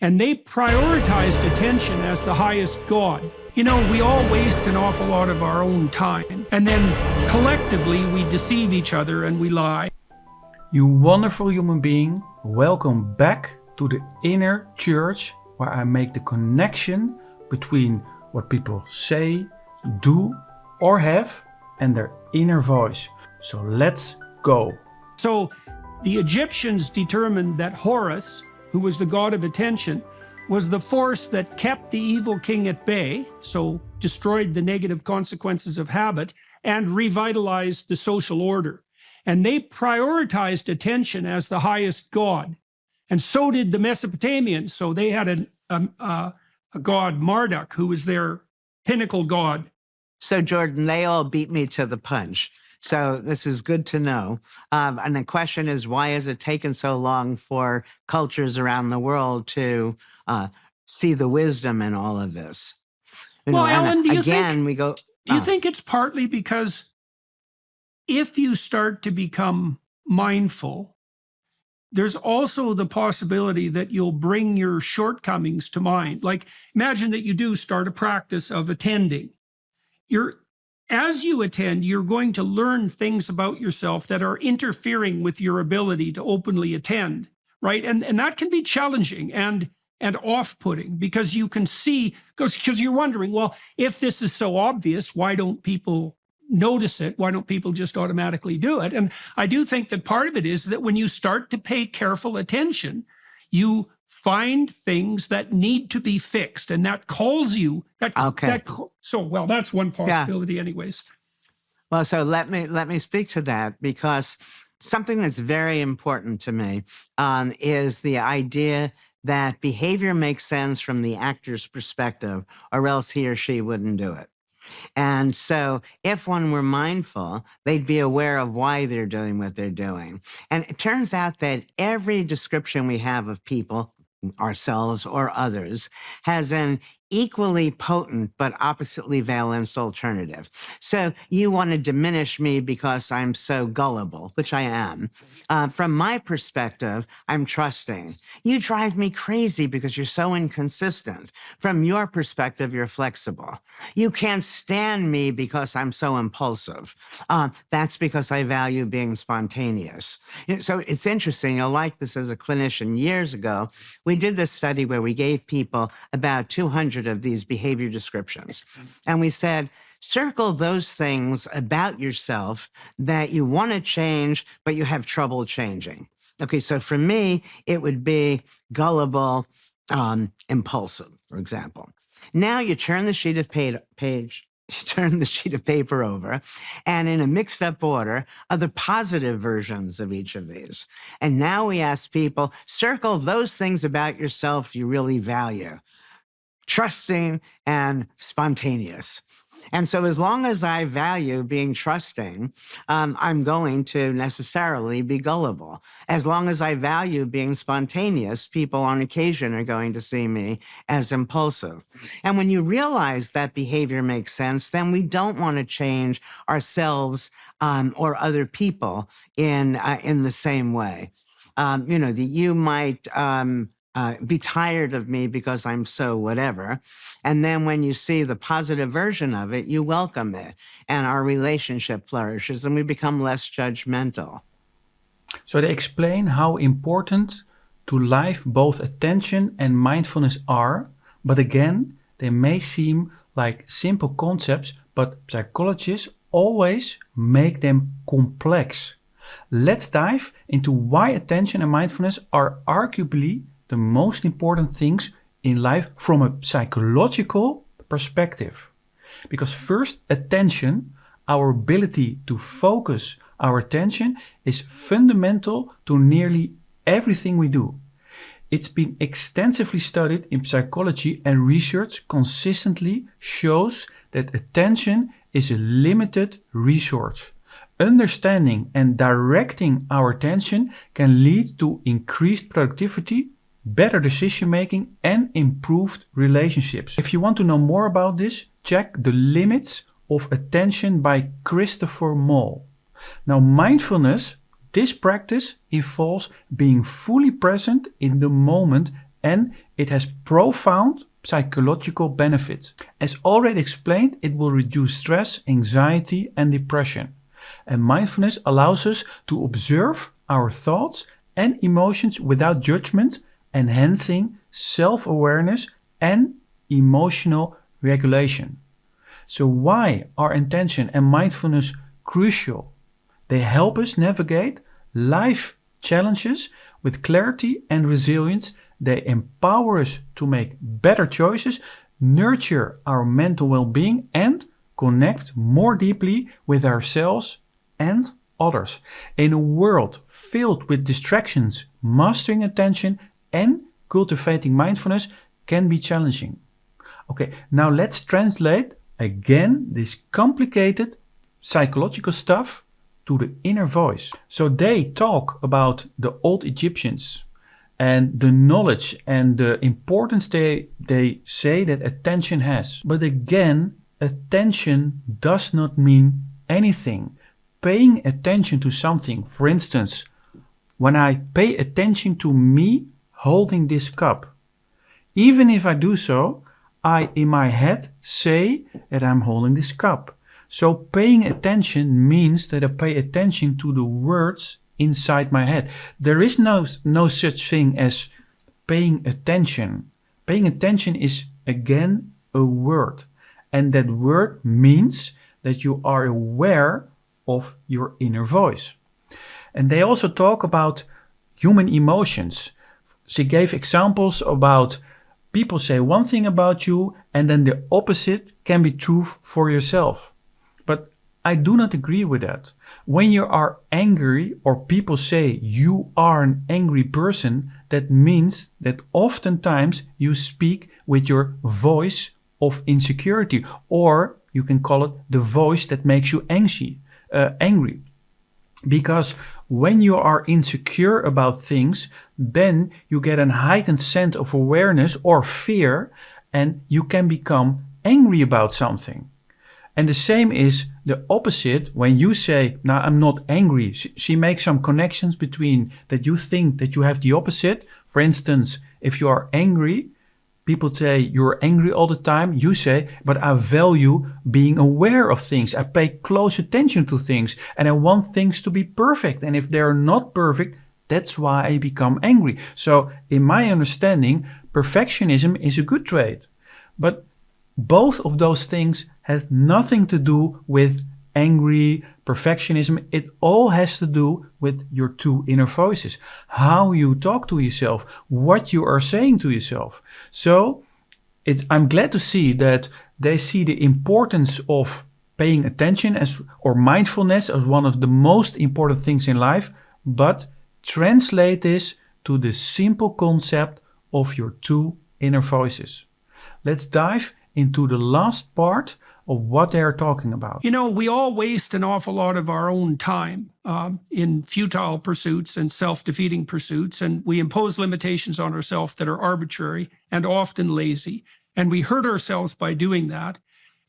and they prioritized attention as the highest God. You know, we all waste an awful lot of our own time, and then collectively we deceive each other and we lie. You wonderful human being, welcome back to the inner church, where I make the connection between what people say, do, or have, and their inner voice. So let's go. So the Egyptians determined that Horus, who was the god of attention, was the force that kept the evil king at bay, so destroyed the negative consequences of habit, and revitalized the social order. And they prioritized attention as the highest god. And so did the Mesopotamians. So they had a god, Marduk, who was their pinnacle god. So Jordan, they all beat me to the punch. So this is good to know. And the question is, why has it taken so long for cultures around the world to see the wisdom in all of this? Well, Alan, do you Do think it's partly because if you start to become mindful, there's also the possibility that you'll bring your shortcomings to mind. Like, imagine that you do start a practice of attending. As you attend, you're going to learn things about yourself that are interfering with your ability to openly attend, right? And that can be challenging and off-putting, because you can see, because you're wondering, well, if this is so obvious, why don't people notice it? Why don't people just automatically do it? And I do think that part of it is that when you start to pay careful attention, you find things that need to be fixed, and that calls you. Well, that's one possibility, anyways. Well, so let me speak to that, because something that's very important to me is the idea that behavior makes sense from the actor's perspective, or else he or she wouldn't do it. And so if one were mindful, they'd be aware of why they're doing what they're doing. And it turns out that every description we have of people, ourselves or others, has an equally potent but oppositely valenced alternative. So you want to diminish me because I'm so gullible, which I am. From my perspective, I'm trusting. You drive me crazy because you're so inconsistent. From your perspective, you're flexible. You can't stand me because I'm so impulsive. That's because I value being spontaneous. So it's interesting. You'll like this as a clinician. Years ago, we did this study where we gave people about 200 of these behavior descriptions. And we said, circle those things about yourself that you want to change, but you have trouble changing. Okay, so for me, it would be gullible, impulsive, for example. Now you turn the sheet of paper over, and in a mixed up order are the positive versions of each of these. And now we ask people, circle those things about yourself you really value: trusting and spontaneous. And so as long as I value being trusting, I'm going to necessarily be gullible. As long as I value being spontaneous, people on occasion are going to see me as impulsive. And when you realize that behavior makes sense, then we don't want to change ourselves or other people in the same way. That you might be tired of me because I'm so whatever. And then when you see the positive version of it, you welcome it. And our relationship flourishes and we become less judgmental. So they explain how important to life both attention and mindfulness are. But again, they may seem like simple concepts, but psychologists always make them complex. Let's dive into why attention and mindfulness are arguably the most important things in life from a psychological perspective. Because first, attention, our ability to focus our attention, is fundamental to nearly everything we do. It's been extensively studied in psychology, and research consistently shows that attention is a limited resource. Understanding and directing our attention can lead to increased productivity, better decision-making, and improved relationships. If you want to know more about this, check The Limits of Attention by Christopher Moll. Now, mindfulness, this practice involves being fully present in the moment and it has profound psychological benefits. As already explained, it will reduce stress, anxiety, and depression. And mindfulness allows us to observe our thoughts and emotions without judgment, enhancing self-awareness and emotional regulation. So why are intention and mindfulness crucial? They help us navigate life challenges with clarity and resilience. They empower us to make better choices, nurture our mental well-being, and connect more deeply with ourselves and others. In a world filled with distractions, mastering attention and cultivating mindfulness can be challenging. Okay, now let's translate again this complicated psychological stuff to the inner voice. So they talk about the old Egyptians and the knowledge and the importance they say that attention has. But again, attention does not mean anything. Paying attention to something, for instance, when I pay attention to me holding this cup, even if I do so, I in my head say that I'm holding this cup. So paying attention means that I pay attention to the words inside my head. There is no such thing as paying attention. Paying attention is again a word. And that word means that you are aware of your inner voice. And they also talk about human emotions. She gave examples about people say one thing about you and then the opposite can be true for yourself. But I do not agree with that. When you are angry or people say you are an angry person, that means that oftentimes you speak with your voice of insecurity, or you can call it the voice that makes you angry. Because when you are insecure about things, then you get a heightened sense of awareness or fear, and you can become angry about something. And the same is the opposite when you say, "No, I'm not angry." She makes some connections between that you think that you have the opposite. For instance, if you are angry, people say you're angry all the time. You say, "But I value being aware of things. I pay close attention to things and I want things to be perfect. And if they're not perfect, that's why I become angry." So in my understanding, perfectionism is a good trait. But both of those things has nothing to do with angry, perfectionism. It all has to do with your two inner voices. How you talk to yourself, what you are saying to yourself. So I'm glad to see that they see the importance of paying attention or mindfulness as one of the most important things in life, but translate this to the simple concept of your two inner voices. Let's dive into the last part of what they are talking about. You know, we all waste an awful lot of our own time in futile pursuits and self-defeating pursuits, and we impose limitations on ourselves that are arbitrary and often lazy, and we hurt ourselves by doing that.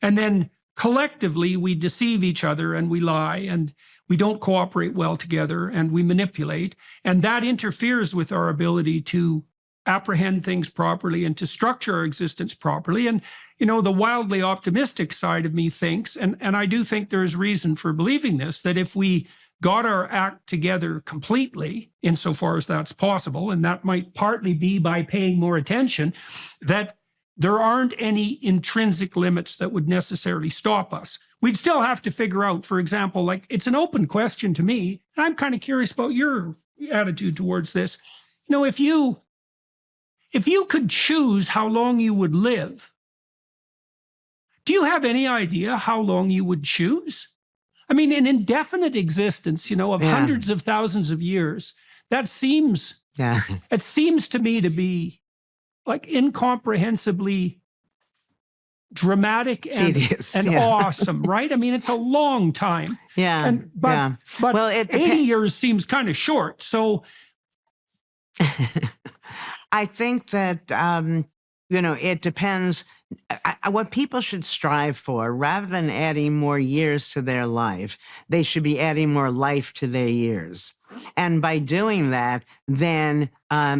And then collectively, we deceive each other and we lie and we don't cooperate well together and we manipulate, and that interferes with our ability to apprehend things properly and to structure our existence properly. And, you know, the wildly optimistic side of me thinks, and I do think there's reason for believing this, that if we got our act together completely, insofar as that's possible, and that might partly be by paying more attention, that there aren't any intrinsic limits that would necessarily stop us. We'd still have to figure out, for example, like, it's an open question to me, and I'm kind of curious about your attitude towards this. You know, if you could choose how long you would live, do you have any idea how long you would choose? I mean, an indefinite existence, you know, of hundreds of thousands of years, it seems to me to be like incomprehensibly dramatic and awesome, right? I mean, it's a long time. But well, 80 years seems kind of short. So I think that It depends. What people should strive for, rather than adding more years to their life, they should be adding more life to their years. And by doing that, then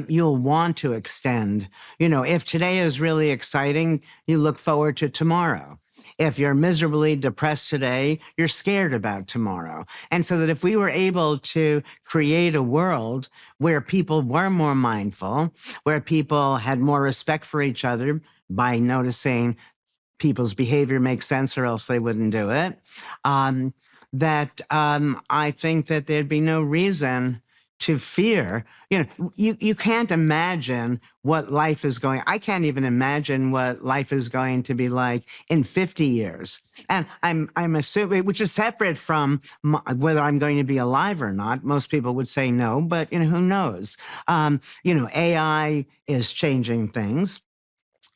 you'll want to extend. If today is really exciting, you look forward to tomorrow. If you're miserably depressed today, you're scared about tomorrow. And so that if we were able to create a world where people were more mindful, where people had more respect for each other by noticing people's behavior makes sense or else they wouldn't do it, I think that there'd be no reason to fear. You can't imagine what life is going. I can't even imagine what life is going to be like in 50 years. And I'm assuming, which is separate from whether I'm going to be alive or not. Most people would say no, but who knows? AI is changing things.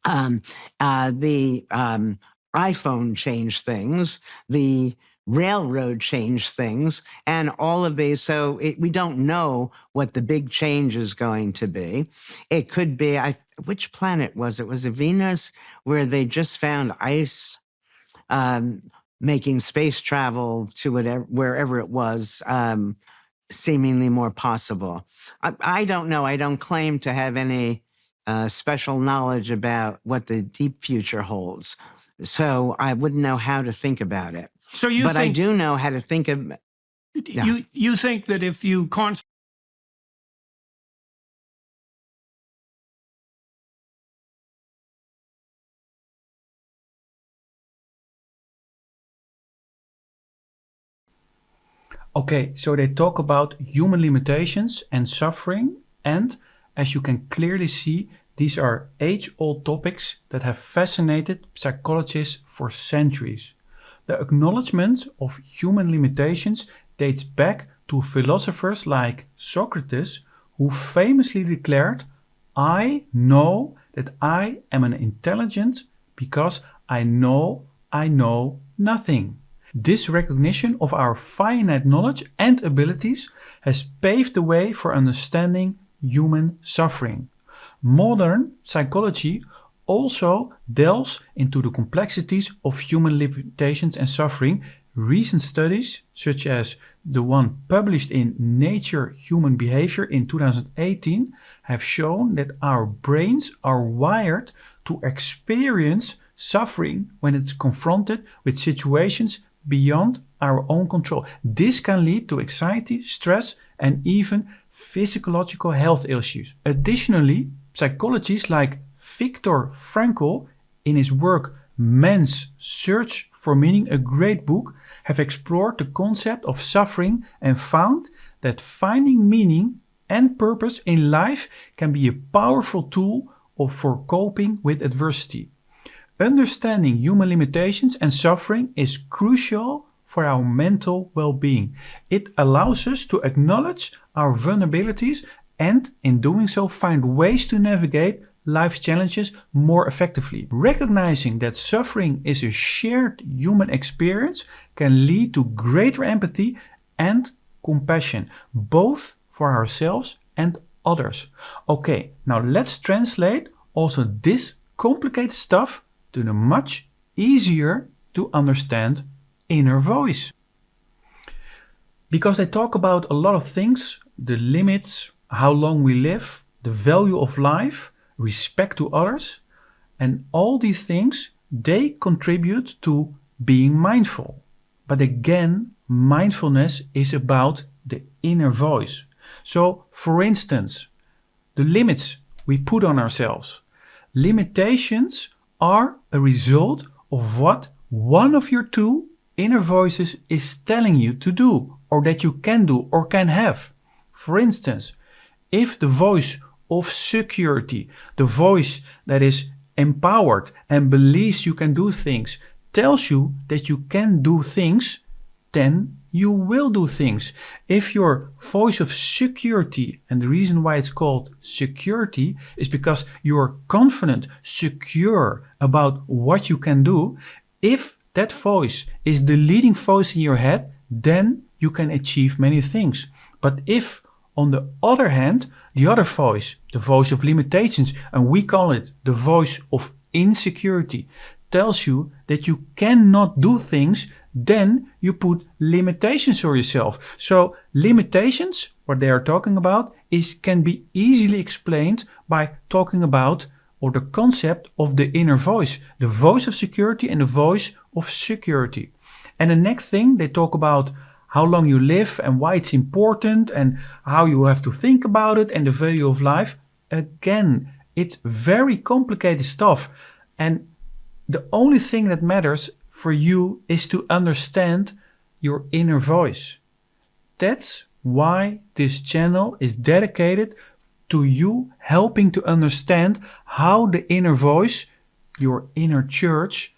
The iPhone changed things. The railroad changed things, and all of these. So we don't know what the big change is going to be. It could be, which planet was it? Was it Venus, where they just found ice, making space travel to wherever it was seemingly more possible. I don't know. I don't claim to have any special knowledge about what the deep future holds. So I wouldn't know how to think about it. So you but think, I do know how to think of. Yeah. You think that if you Okay, so they talk about human limitations and suffering, and as you can clearly see, these are age-old topics that have fascinated psychologists for centuries. The acknowledgement of human limitations dates back to philosophers like Socrates, who famously declared, "I know that I am an intelligent because I know nothing." This recognition of our finite knowledge and abilities has paved the way for understanding human suffering. Modern psychology also delves into the complexities of human limitations and suffering. Recent studies, such as the one published in Nature Human Behavior in 2018, have shown that our brains are wired to experience suffering when it's confronted with situations beyond our own control. This can lead to anxiety, stress, and even physiological health issues. Additionally, psychologists like Viktor Frankl, in his work Man's Search for Meaning, a great book, have explored the concept of suffering and found that finding meaning and purpose in life can be a powerful tool for coping with adversity. Understanding human limitations and suffering is crucial for our mental well-being. It allows us to acknowledge our vulnerabilities and, in doing so, find ways to navigate life's challenges more effectively. Recognizing that suffering is a shared human experience can lead to greater empathy and compassion, both for ourselves and others. Okay, now let's translate also this complicated stuff to the much easier to understand inner voice. Because they talk about a lot of things, the limits, how long we live, the value of life, respect to others, and all these things, they contribute to being mindful. But again, mindfulness is about the inner voice. So, for instance, the limits we put on ourselves. Limitations are a result of what one of your two inner voices is telling you to do, or that you can do or can have. For instance, if the voice of security, the voice that is empowered and believes you can do things, tells you that you can do things, then you will do things. If your voice of security, and the reason why it's called security is because you're confident, secure about what you can do, if that voice is the leading voice in your head, then you can achieve many things. But if On the other hand, the other voice, the voice of limitations, and we call it the voice of insecurity, tells you that you cannot do things, then you put limitations on yourself. So limitations, what they are talking about, can be easily explained by talking about or the concept of the inner voice, the voice of security and the voice of security. And the next thing, they talk about how long you live and why it's important and how you have to think about it and the value of life. Again, it's very complicated stuff. And the only thing that matters for you is to understand your inner voice. That's why this channel is dedicated to you helping to understand how the inner voice, your inner church,